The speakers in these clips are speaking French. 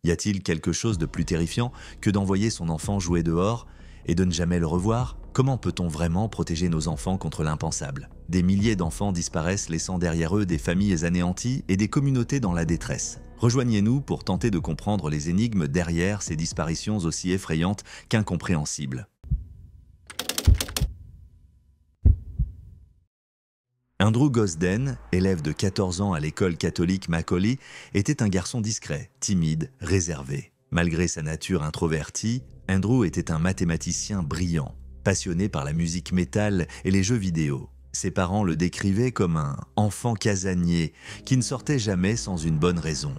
Y a-t-il quelque chose de plus terrifiant que d'envoyer son enfant jouer dehors et de ne jamais le revoir? Comment peut-on vraiment protéger nos enfants contre l'impensable? Des milliers d'enfants disparaissent, laissant derrière eux des familles anéanties et des communautés dans la détresse. Rejoignez-nous pour tenter de comprendre les énigmes derrière ces disparitions aussi effrayantes qu'incompréhensibles. Andrew Gosden, élève de 14 ans à l'école catholique Macaulay, était un garçon discret, timide, réservé. Malgré sa nature introvertie, Andrew était un mathématicien brillant, passionné par la musique métal et les jeux vidéo. Ses parents le décrivaient comme un enfant casanier qui ne sortait jamais sans une bonne raison.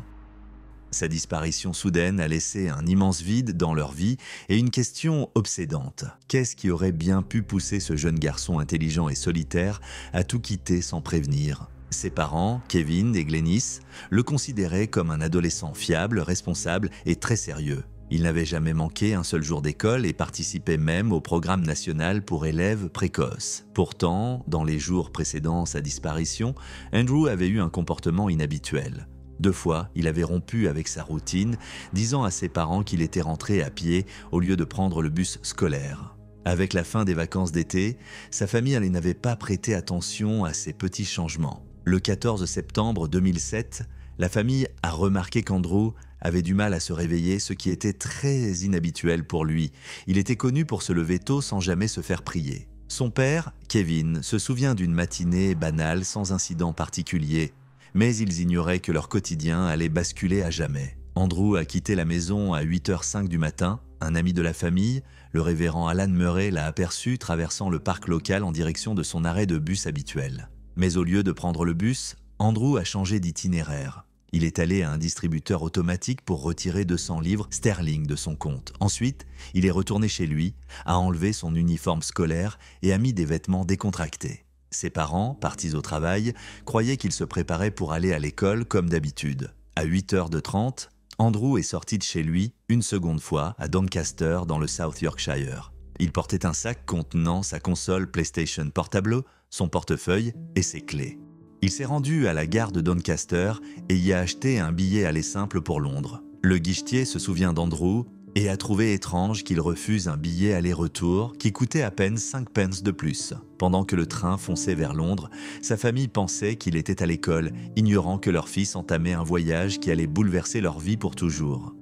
Sa disparition soudaine a laissé un immense vide dans leur vie et une question obsédante. Qu'est-ce qui aurait bien pu pousser ce jeune garçon intelligent et solitaire à tout quitter sans prévenir? Ses parents, Kevin et Glennis, le considéraient comme un adolescent fiable, responsable et très sérieux. Il n'avait jamais manqué un seul jour d'école et participait même au programme national pour élèves précoces. Pourtant, dans les jours précédant sa disparition, Andrew avait eu un comportement inhabituel. 2 fois, il avait rompu avec sa routine, disant à ses parents qu'il était rentré à pied au lieu de prendre le bus scolaire. Avec la fin des vacances d'été, sa famille n'avait pas prêté attention à ces petits changements. Le 14 septembre 2007, la famille a remarqué qu'Andrew avait du mal à se réveiller, ce qui était très inhabituel pour lui. Il était connu pour se lever tôt sans jamais se faire prier. Son père, Kevin, se souvient d'une matinée banale sans incident particulier. Mais ils ignoraient que leur quotidien allait basculer à jamais. Andrew a quitté la maison à 8h05 du matin. Un ami de la famille, le révérend Alan Murray, l'a aperçu traversant le parc local en direction de son arrêt de bus habituel. Mais au lieu de prendre le bus, Andrew a changé d'itinéraire. Il est allé à un distributeur automatique pour retirer 200 livres sterling de son compte. Ensuite, il est retourné chez lui, a enlevé son uniforme scolaire et a mis des vêtements décontractés. Ses parents, partis au travail, croyaient qu'il se préparait pour aller à l'école comme d'habitude. À 8h30, Andrew est sorti de chez lui une seconde fois à Doncaster dans le South Yorkshire. Il portait un sac contenant sa console PlayStation Portable, son portefeuille et ses clés. Il s'est rendu à la gare de Doncaster et y a acheté un billet aller simple pour Londres. Le guichetier se souvient d'Andrew et a trouvé étrange qu'il refuse un billet aller-retour qui coûtait à peine 5 pence de plus. Pendant que le train fonçait vers Londres, sa famille pensait qu'il était à l'école, ignorant que leur fils entamait un voyage qui allait bouleverser leur vie pour toujours.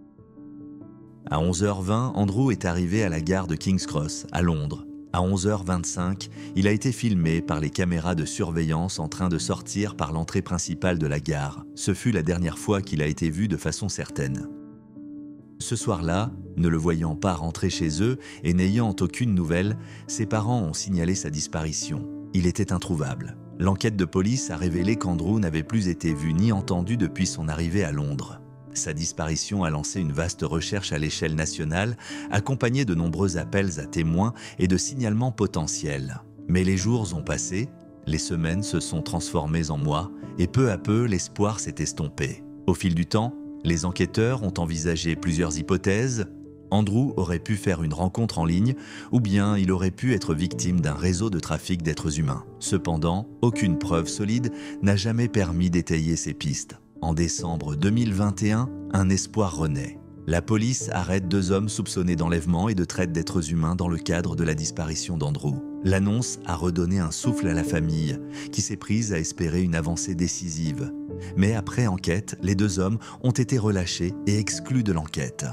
À 11h20, Andrew est arrivé à la gare de King's Cross, à Londres. À 11h25, il a été filmé par les caméras de surveillance en train de sortir par l'entrée principale de la gare. Ce fut la dernière fois qu'il a été vu de façon certaine. Ce soir-là, ne le voyant pas rentrer chez eux et n'ayant aucune nouvelle, ses parents ont signalé sa disparition. Il était introuvable. L'enquête de police a révélé qu'Andrew n'avait plus été vu ni entendu depuis son arrivée à Londres. Sa disparition a lancé une vaste recherche à l'échelle nationale, accompagnée de nombreux appels à témoins et de signalements potentiels. Mais les jours ont passé, les semaines se sont transformées en mois, et peu à peu, l'espoir s'est estompé. Au fil du temps, les enquêteurs ont envisagé plusieurs hypothèses. Andrew aurait pu faire une rencontre en ligne, ou bien il aurait pu être victime d'un réseau de trafic d'êtres humains. Cependant, aucune preuve solide n'a jamais permis d'étayer ces pistes. En décembre 2021, un espoir renaît. La police arrête 2 hommes soupçonnés d'enlèvement et de traite d'êtres humains dans le cadre de la disparition d'Andrew. L'annonce a redonné un souffle à la famille, qui s'est prise à espérer une avancée décisive. Mais après enquête, les 2 hommes ont été relâchés et exclus de l'enquête.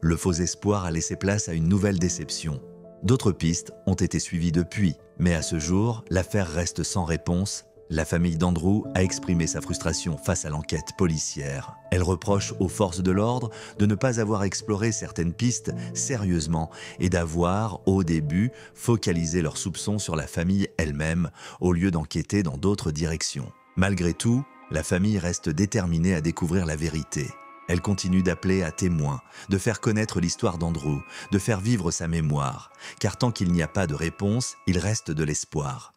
Le faux espoir a laissé place à une nouvelle déception. D'autres pistes ont été suivies depuis, mais à ce jour, l'affaire reste sans réponse. La famille d'Andrew a exprimé sa frustration face à l'enquête policière. Elle reproche aux forces de l'ordre de ne pas avoir exploré certaines pistes sérieusement et d'avoir, au début, focalisé leurs soupçons sur la famille elle-même au lieu d'enquêter dans d'autres directions. Malgré tout, la famille reste déterminée à découvrir la vérité. Elle continue d'appeler à témoins, de faire connaître l'histoire d'Andrew, de faire vivre sa mémoire, car tant qu'il n'y a pas de réponse, il reste de l'espoir.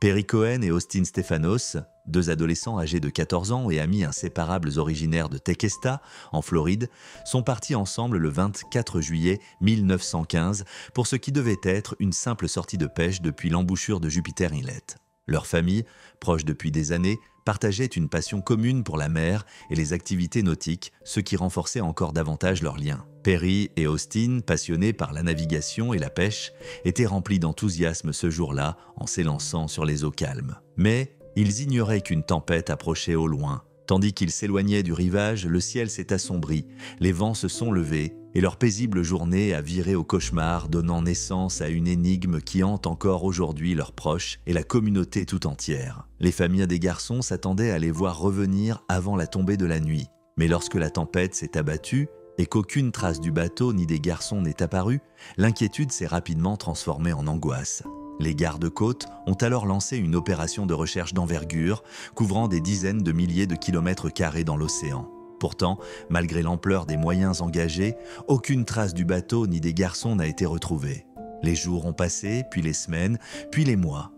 Perry Cohen et Austin Stephanos, 2 adolescents âgés de 14 ans et amis inséparables originaires de Tequesta, en Floride, sont partis ensemble le 24 juillet 1915 pour ce qui devait être une simple sortie de pêche depuis l'embouchure de Jupiter Inlet. Leur famille, proche depuis des années, partageaient une passion commune pour la mer et les activités nautiques, ce qui renforçait encore davantage leurs liens. Perry et Austin, passionnés par la navigation et la pêche, étaient remplis d'enthousiasme ce jour-là en s'élançant sur les eaux calmes. Mais ils ignoraient qu'une tempête approchait au loin. Tandis qu'ils s'éloignaient du rivage, le ciel s'est assombri, les vents se sont levés et leur paisible journée a viré au cauchemar, donnant naissance à une énigme qui hante encore aujourd'hui leurs proches et la communauté tout entière. Les familles des garçons s'attendaient à les voir revenir avant la tombée de la nuit. Mais lorsque la tempête s'est abattue et qu'aucune trace du bateau ni des garçons n'est apparue, l'inquiétude s'est rapidement transformée en angoisse. Les gardes-côtes ont alors lancé une opération de recherche d'envergure, couvrant des dizaines de milliers de kilomètres carrés dans l'océan. Pourtant, malgré l'ampleur des moyens engagés, aucune trace du bateau ni des garçons n'a été retrouvée. Les jours ont passé, puis les semaines, puis les mois.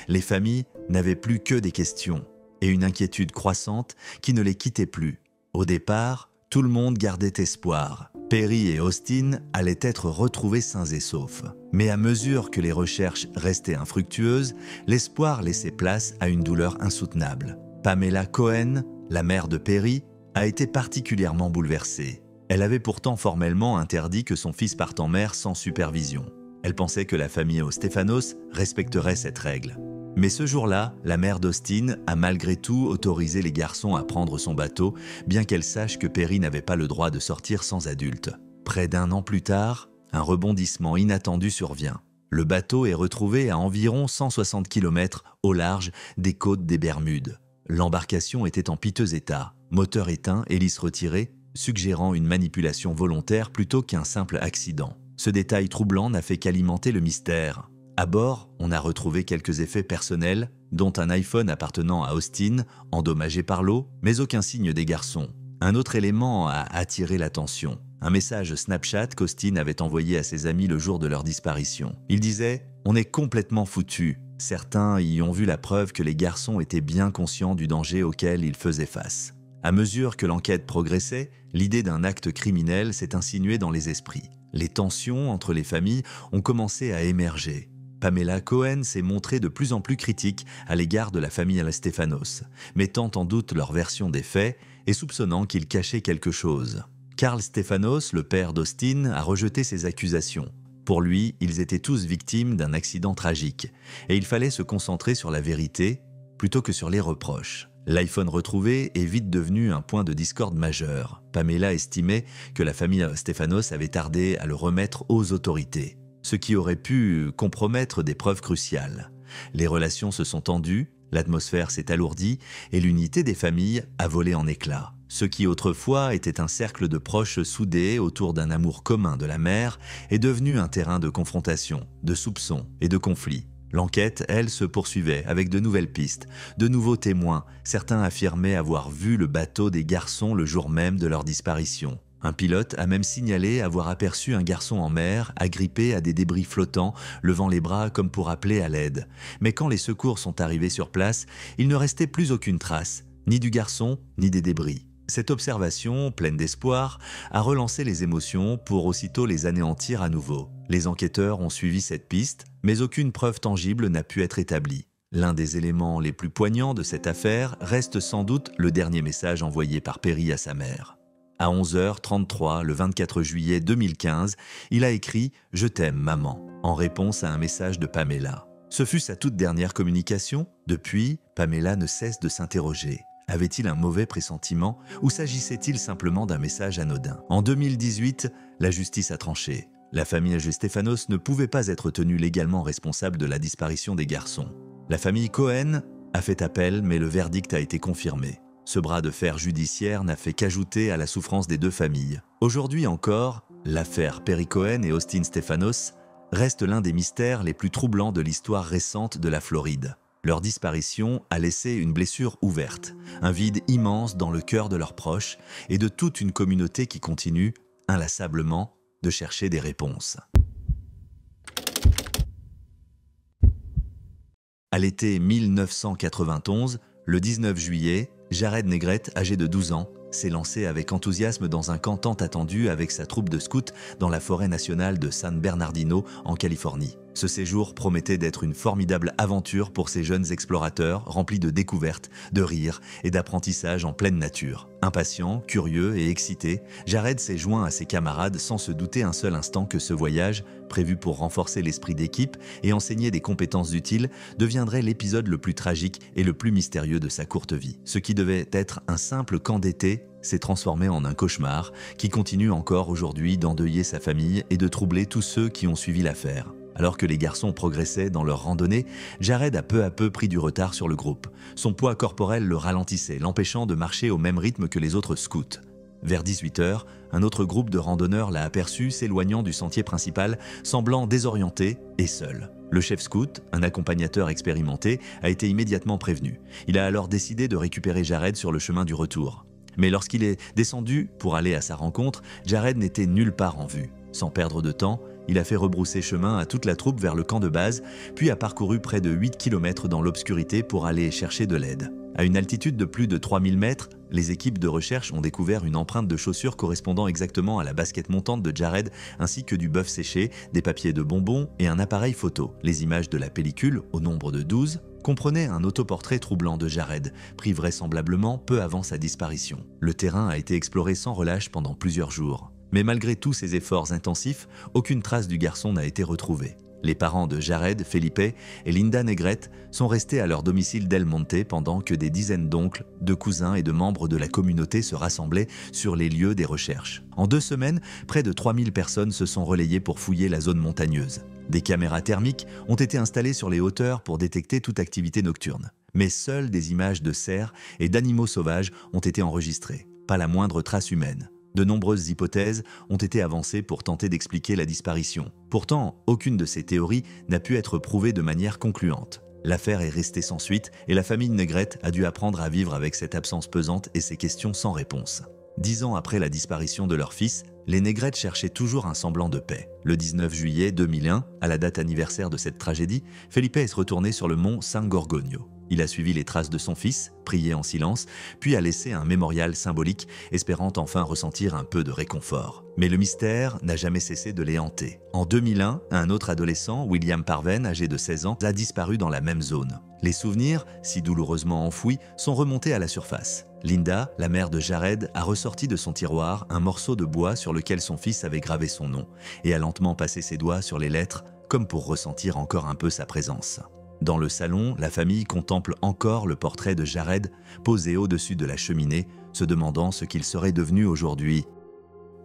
Les familles n'avaient plus que des questions et une inquiétude croissante qui ne les quittait plus. Au départ, tout le monde gardait espoir. Perry et Austin allaient être retrouvés sains et saufs. Mais à mesure que les recherches restaient infructueuses, l'espoir laissait place à une douleur insoutenable. Pamela Cohen, la mère de Perry, a été particulièrement bouleversée. Elle avait pourtant formellement interdit que son fils parte en mer sans supervision. Elle pensait que la famille Stefanos respecterait cette règle. Mais ce jour-là, la mère d'Austin a malgré tout autorisé les garçons à prendre son bateau, bien qu'elle sache que Perry n'avait pas le droit de sortir sans adulte. Près d'un an plus tard, un rebondissement inattendu survient. Le bateau est retrouvé à environ 160 km au large des côtes des Bermudes. L'embarcation était en piteux état, moteur éteint, hélice retirée, suggérant une manipulation volontaire plutôt qu'un simple accident. Ce détail troublant n'a fait qu'alimenter le mystère. À bord, on a retrouvé quelques effets personnels, dont un iPhone appartenant à Austin, endommagé par l'eau, mais aucun signe des garçons. Un autre élément a attiré l'attention. Un message Snapchat qu'Austin avait envoyé à ses amis le jour de leur disparition. Il disait « On est complètement foutus ». Certains y ont vu la preuve que les garçons étaient bien conscients du danger auquel ils faisaient face. À mesure que l'enquête progressait, l'idée d'un acte criminel s'est insinuée dans les esprits. Les tensions entre les familles ont commencé à émerger. Pamela Cohen s'est montrée de plus en plus critique à l'égard de la famille Stefanos, mettant en doute leur version des faits et soupçonnant qu'ils cachaient quelque chose. Carl Stefanos, le père d'Austin, a rejeté ces accusations. Pour lui, ils étaient tous victimes d'un accident tragique, et il fallait se concentrer sur la vérité plutôt que sur les reproches. L'iPhone retrouvé est vite devenu un point de discorde majeur. Pamela estimait que la famille Stefanos avait tardé à le remettre aux autorités, ce qui aurait pu compromettre des preuves cruciales. Les relations se sont tendues, l'atmosphère s'est alourdie et l'unité des familles a volé en éclats. Ce qui autrefois était un cercle de proches soudés autour d'un amour commun de la mer est devenu un terrain de confrontation, de soupçons et de conflits. L'enquête, elle, se poursuivait avec de nouvelles pistes, de nouveaux témoins. Certains affirmaient avoir vu le bateau des garçons le jour même de leur disparition. Un pilote a même signalé avoir aperçu un garçon en mer, agrippé à des débris flottants, levant les bras comme pour appeler à l'aide. Mais quand les secours sont arrivés sur place, il ne restait plus aucune trace, ni du garçon, ni des débris. Cette observation, pleine d'espoir, a relancé les émotions pour aussitôt les anéantir à nouveau. Les enquêteurs ont suivi cette piste, mais aucune preuve tangible n'a pu être établie. L'un des éléments les plus poignants de cette affaire reste sans doute le dernier message envoyé par Perry à sa mère. À 11h33, le 24 juillet 2015, il a écrit « Je t'aime, maman » en réponse à un message de Pamela. Ce fut sa toute dernière communication. Depuis, Pamela ne cesse de s'interroger. Avait-il un mauvais pressentiment ou s'agissait-il simplement d'un message anodin? En 2018, la justice a tranché. La famille Stefanos ne pouvait pas être tenue légalement responsable de la disparition des garçons. La famille Cohen a fait appel, mais le verdict a été confirmé. Ce bras de fer judiciaire n'a fait qu'ajouter à la souffrance des deux familles. Aujourd'hui encore, l'affaire Perry Cohen et Austin Stefanos reste l'un des mystères les plus troublants de l'histoire récente de la Floride. Leur disparition a laissé une blessure ouverte, un vide immense dans le cœur de leurs proches et de toute une communauté qui continue, inlassablement, de chercher des réponses. À l'été 1991, le 19 juillet, Jared Negrete, âgé de 12 ans, s'est lancé avec enthousiasme dans un camp tant attendu avec sa troupe de scouts dans la forêt nationale de San Bernardino, en Californie. Ce séjour promettait d'être une formidable aventure pour ces jeunes explorateurs remplis de découvertes, de rires et d'apprentissages en pleine nature. Impatient, curieux et excité, Jared s'est joint à ses camarades sans se douter un seul instant que ce voyage, prévu pour renforcer l'esprit d'équipe et enseigner des compétences utiles, deviendrait l'épisode le plus tragique et le plus mystérieux de sa courte vie. Ce qui devait être un simple camp d'été s'est transformé en un cauchemar qui continue encore aujourd'hui d'endeuiller sa famille et de troubler tous ceux qui ont suivi l'affaire. Alors que les garçons progressaient dans leur randonnée, Jared a peu à peu pris du retard sur le groupe. Son poids corporel le ralentissait, l'empêchant de marcher au même rythme que les autres scouts. Vers 18h, un autre groupe de randonneurs l'a aperçu s'éloignant du sentier principal, semblant désorienté et seul. Le chef scout, un accompagnateur expérimenté, a été immédiatement prévenu. Il a alors décidé de récupérer Jared sur le chemin du retour. Mais lorsqu'il est descendu pour aller à sa rencontre, Jared n'était nulle part en vue. Sans perdre de temps, il a fait rebrousser chemin à toute la troupe vers le camp de base, puis a parcouru près de 8 km dans l'obscurité pour aller chercher de l'aide. À une altitude de plus de 3000 mètres, les équipes de recherche ont découvert une empreinte de chaussure correspondant exactement à la basket montante de Jared, ainsi que du bœuf séché, des papiers de bonbons et un appareil photo. Les images de la pellicule, au nombre de 12, comprenaient un autoportrait troublant de Jared, pris vraisemblablement peu avant sa disparition. Le terrain a été exploré sans relâche pendant plusieurs jours. Mais malgré tous ces efforts intensifs, aucune trace du garçon n'a été retrouvée. Les parents de Jared, Felipe et Linda Negrete sont restés à leur domicile d'El Monte pendant que des dizaines d'oncles, de cousins et de membres de la communauté se rassemblaient sur les lieux des recherches. En 2 semaines, près de 3000 personnes se sont relayées pour fouiller la zone montagneuse. Des caméras thermiques ont été installées sur les hauteurs pour détecter toute activité nocturne. Mais seules des images de cerfs et d'animaux sauvages ont été enregistrées, pas la moindre trace humaine. De nombreuses hypothèses ont été avancées pour tenter d'expliquer la disparition. Pourtant, aucune de ces théories n'a pu être prouvée de manière concluante. L'affaire est restée sans suite et la famille Negrete a dû apprendre à vivre avec cette absence pesante et ces questions sans réponse. 10 ans après la disparition de leur fils, les Negrete cherchaient toujours un semblant de paix. Le 19 juillet 2001, à la date anniversaire de cette tragédie, Felipe est retourné sur le mont San Gorgonio. Il a suivi les traces de son fils, prié en silence, puis a laissé un mémorial symbolique, espérant enfin ressentir un peu de réconfort. Mais le mystère n'a jamais cessé de les hanter. En 2001, un autre adolescent, William Parven, âgé de 16 ans, a disparu dans la même zone. Les souvenirs, si douloureusement enfouis, sont remontés à la surface. Linda, la mère de Jared, a ressorti de son tiroir un morceau de bois sur lequel son fils avait gravé son nom et a lentement passé ses doigts sur les lettres, comme pour ressentir encore un peu sa présence. Dans le salon, la famille contemple encore le portrait de Jared posé au-dessus de la cheminée, se demandant ce qu'il serait devenu aujourd'hui.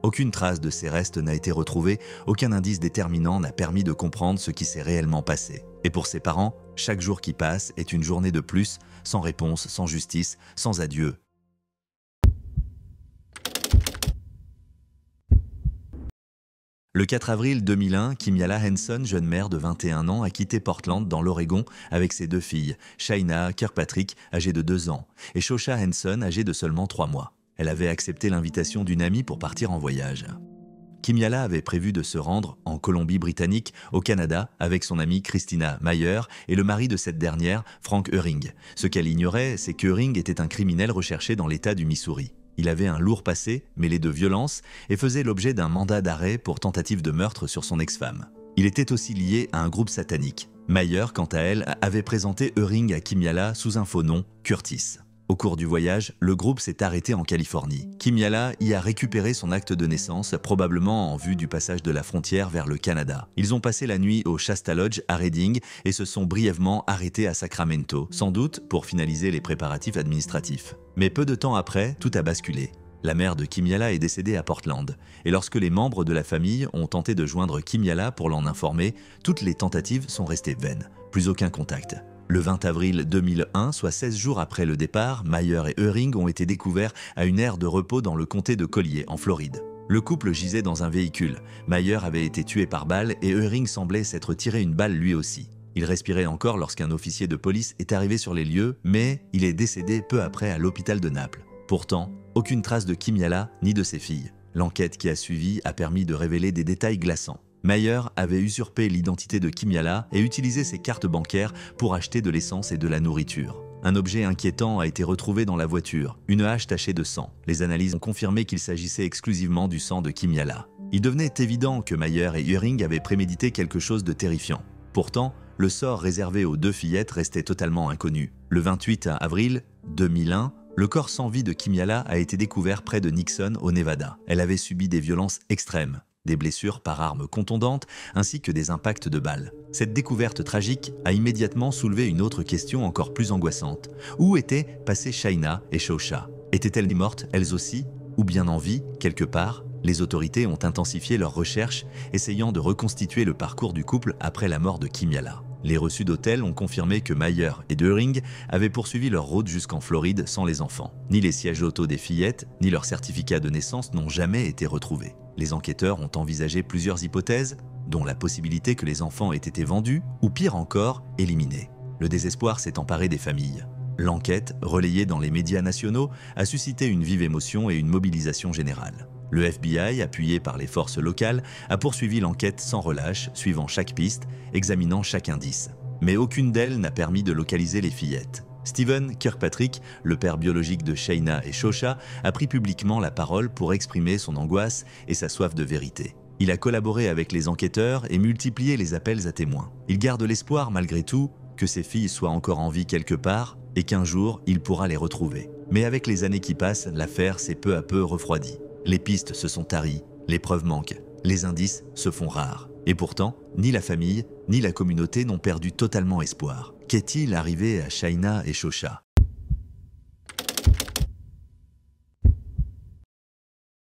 Aucune trace de ses restes n'a été retrouvée, aucun indice déterminant n'a permis de comprendre ce qui s'est réellement passé. Et pour ses parents, chaque jour qui passe est une journée de plus, sans réponse, sans justice, sans adieu. Le 4 avril 2001, Kimiala Henson, jeune mère de 21 ans, a quitté Portland dans l'Oregon avec ses 2 filles, Shaina Kirkpatrick, âgée de 2 ans, et Shosha Henson, âgée de seulement 3 mois. Elle avait accepté l'invitation d'une amie pour partir en voyage. Kimiala avait prévu de se rendre en Colombie-Britannique, au Canada, avec son amie Christina Mayer et le mari de cette dernière, Frank Euring. Ce qu'elle ignorait, c'est qu'Euring était un criminel recherché dans l'État du Missouri. Il avait un lourd passé, mêlé de violence, et faisait l'objet d'un mandat d'arrêt pour tentative de meurtre sur son ex-femme. Il était aussi lié à un groupe satanique. Mayer, quant à elle, avait présenté Euring à Kimiala sous un faux nom, Curtis. Au cours du voyage, le groupe s'est arrêté en Californie. Kimiala y a récupéré son acte de naissance, probablement en vue du passage de la frontière vers le Canada. Ils ont passé la nuit au Shasta Lodge à Redding et se sont brièvement arrêtés à Sacramento, sans doute pour finaliser les préparatifs administratifs. Mais peu de temps après, tout a basculé. La mère de Kimiala est décédée à Portland, et lorsque les membres de la famille ont tenté de joindre Kimiala pour l'en informer, toutes les tentatives sont restées vaines. Plus aucun contact. Le 20 avril 2001, soit 16 jours après le départ, Mayer et Euring ont été découverts à une aire de repos dans le comté de Collier, en Floride. Le couple gisait dans un véhicule. Mayer avait été tué par balle et Euring semblait s'être tiré une balle lui aussi. Il respirait encore lorsqu'un officier de police est arrivé sur les lieux, mais il est décédé peu après à l'hôpital de Naples. Pourtant, aucune trace de Kimiala ni de ses filles. L'enquête qui a suivi a permis de révéler des détails glaçants. Mayer avait usurpé l'identité de Kimiala et utilisé ses cartes bancaires pour acheter de l'essence et de la nourriture. Un objet inquiétant a été retrouvé dans la voiture, une hache tachée de sang. Les analyses ont confirmé qu'il s'agissait exclusivement du sang de Kimiala. Il devenait évident que Mayer et Euring avaient prémédité quelque chose de terrifiant. Pourtant, le sort réservé aux 2 fillettes restait totalement inconnu. Le 28 avril 2001, le corps sans vie de Kimiala a été découvert près de Nixon, au Nevada. Elle avait subi des violences extrêmes, des blessures par armes contondantes ainsi que des impacts de balles. Cette découverte tragique a immédiatement soulevé une autre question encore plus angoissante. Où étaient passées Shaina et Shosha? Étaient-elles mortes elles aussi? Ou bien en vie, quelque part? Les autorités ont intensifié leurs recherches, essayant de reconstituer le parcours du couple après la mort de Kimiala. Les reçus d'hôtel ont confirmé que Mayer et Döring avaient poursuivi leur route jusqu'en Floride sans les enfants. Ni les sièges auto des fillettes, ni leur certificat de naissance n'ont jamais été retrouvés. Les enquêteurs ont envisagé plusieurs hypothèses, dont la possibilité que les enfants aient été vendus, ou pire encore, éliminés. Le désespoir s'est emparé des familles. L'enquête, relayée dans les médias nationaux, a suscité une vive émotion et une mobilisation générale. Le FBI, appuyé par les forces locales, a poursuivi l'enquête sans relâche, suivant chaque piste, examinant chaque indice. Mais aucune d'elles n'a permis de localiser les fillettes. Stephen Kirkpatrick, le père biologique de Shaina et Shosha, a pris publiquement la parole pour exprimer son angoisse et sa soif de vérité. Il a collaboré avec les enquêteurs et multiplié les appels à témoins. Il garde l'espoir, malgré tout, que ses filles soient encore en vie quelque part et qu'un jour, il pourra les retrouver. Mais avec les années qui passent, l'affaire s'est peu à peu refroidie. Les pistes se sont taries, les preuves manquent, les indices se font rares. Et pourtant, ni la famille, ni la communauté n'ont perdu totalement espoir. Qu'est-il arrivé à Shaina et Shosha?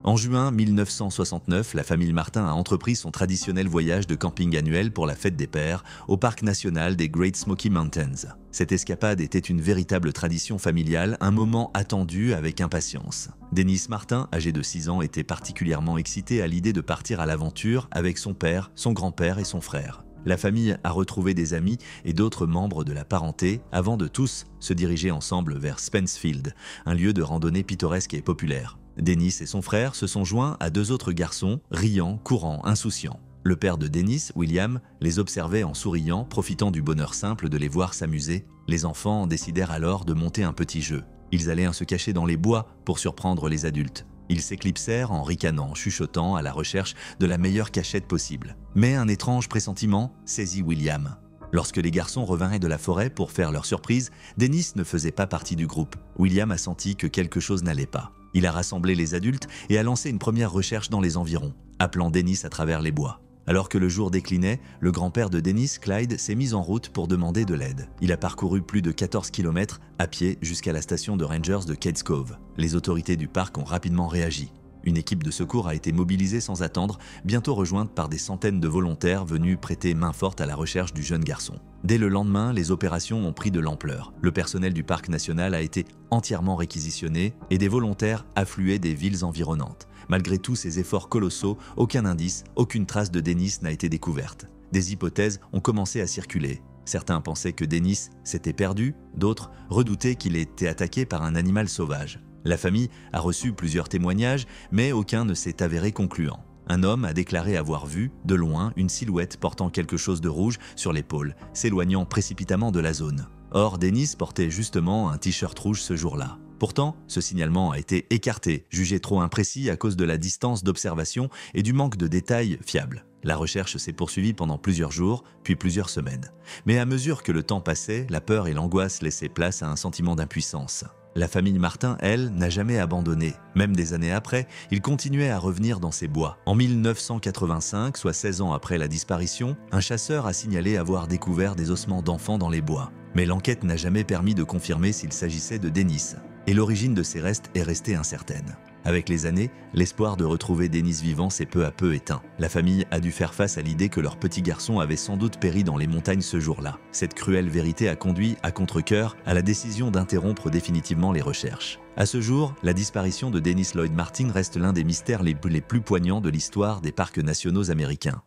En juin 1969, la famille Martin a entrepris son traditionnel voyage de camping annuel pour la fête des pères au parc national des Great Smoky Mountains. Cette escapade était une véritable tradition familiale, un moment attendu avec impatience. Dennis Martin, âgé de 6 ans, était particulièrement excité à l'idée de partir à l'aventure avec son père, son grand-père et son frère. La famille a retrouvé des amis et d'autres membres de la parenté avant de tous se diriger ensemble vers Spencefield, un lieu de randonnée pittoresque et populaire. Dennis et son frère se sont joints à 2 autres garçons, riants, courants, insouciants. Le père de Dennis, William, les observait en souriant, profitant du bonheur simple de les voir s'amuser. Les enfants décidèrent alors de monter un petit jeu. Ils allaient se cacher dans les bois pour surprendre les adultes. Ils s'éclipsèrent en ricanant, chuchotant à la recherche de la meilleure cachette possible. Mais un étrange pressentiment saisit William. Lorsque les garçons revinrent de la forêt pour faire leur surprise, Dennis ne faisait pas partie du groupe. William a senti que quelque chose n'allait pas. Il a rassemblé les adultes et a lancé une première recherche dans les environs, appelant Dennis à travers les bois. Alors que le jour déclinait, le grand-père de Dennis, Clyde, s'est mis en route pour demander de l'aide. Il a parcouru plus de 14 km à pied jusqu'à la station de Rangers de Cades Cove. Les autorités du parc ont rapidement réagi. Une équipe de secours a été mobilisée sans attendre, bientôt rejointe par des centaines de volontaires venus prêter main forte à la recherche du jeune garçon. Dès le lendemain, les opérations ont pris de l'ampleur. Le personnel du parc national a été entièrement réquisitionné et des volontaires affluaient des villes environnantes. Malgré tous ces efforts colossaux, aucun indice, aucune trace de Dennis n'a été découverte. Des hypothèses ont commencé à circuler. Certains pensaient que Dennis s'était perdu, d'autres redoutaient qu'il ait été attaqué par un animal sauvage. La famille a reçu plusieurs témoignages, mais aucun ne s'est avéré concluant. Un homme a déclaré avoir vu, de loin, une silhouette portant quelque chose de rouge sur l'épaule, s'éloignant précipitamment de la zone. Or, Dennis portait justement un t-shirt rouge ce jour-là. Pourtant, ce signalement a été écarté, jugé trop imprécis à cause de la distance d'observation et du manque de détails fiables. La recherche s'est poursuivie pendant plusieurs jours, puis plusieurs semaines. Mais à mesure que le temps passait, la peur et l'angoisse laissaient place à un sentiment d'impuissance. La famille Martin, elle, n'a jamais abandonné. Même des années après, il continuait à revenir dans ces bois. En 1985, soit 16 ans après la disparition, un chasseur a signalé avoir découvert des ossements d'enfants dans les bois. Mais l'enquête n'a jamais permis de confirmer s'il s'agissait de Dennis. Et l'origine de ces restes est restée incertaine. Avec les années, l'espoir de retrouver Dennis vivant s'est peu à peu éteint. La famille a dû faire face à l'idée que leur petit garçon avait sans doute péri dans les montagnes ce jour-là. Cette cruelle vérité a conduit, à contre-cœur, à la décision d'interrompre définitivement les recherches. À ce jour, la disparition de Dennis Lloyd Martin reste l'un des mystères les plus poignants de l'histoire des parcs nationaux américains.